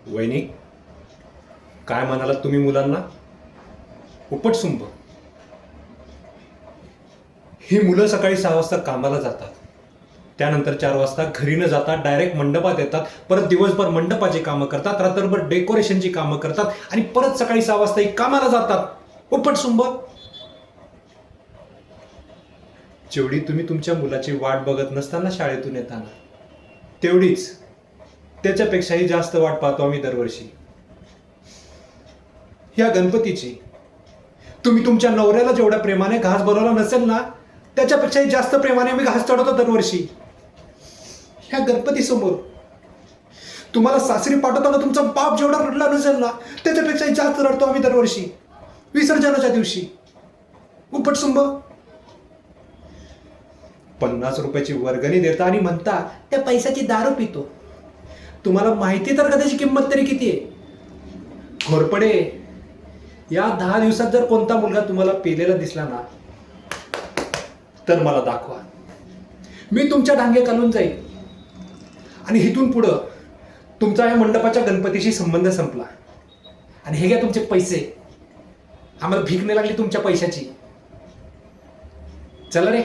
वहिनी, काय म्हणालात तुम्ही मुलांना? उपटसुंब. ही मुलं सकाळी 6 वाजता कामाला जातात, त्यानंतर 4 वाजता घरी न जाता डायरेक्ट मंडपात येतात, परत दिवसभर मंडपाची कामं करतात, रात्रभर डेकोरेशनची कामं करतात आणि परत सकाळी 6 वाजता कामाला जातात. उपटसुंब. जेवढी तुम्ही तुमच्या मुलाची वाट बघत नसताना शाळेतून येताना, तेवढीच त्याच्यापेक्षाही जास्त वाट पाहतो आम्ही दरवर्षी. या गणपतीची तुम्ही तुमच्या नवऱ्याला जेवढ्या प्रेमाने घास बनवला नसेल ना, त्याच्यापेक्षाही जास्त प्रेमाने आम्ही घास चढवतो दरवर्षी. ह्या गणपती समोर तुम्हाला सासरी पाठवताना तुमचा बाप जेवढा रडला नसेल ना, त्याच्यापेक्षाही जास्त रडतो आम्ही दरवर्षी विसर्जनाच्या दिवशी. उपटसुंब. 50 रुपयाची वर्गणी देता आणि म्हणता त्या पैशाची दारू पितो. तुम्हाला माहिती तर का त्याची किंमत तरी किती आहे? घोरपडे, या 10 दिवसात जर कोणता मुलगा तुम्हाला पेलेला दिसला ना, तर मला दाखवा. मी तुमच्या डांगे घालून जाईल आणि इथून पुढं तुमचा या मंडपाच्या गणपतीशी संबंध संपला. आणि हे घ्या तुमचे पैसे. आम्हाला भीक नाही लागली तुमच्या पैशाची. चला रे.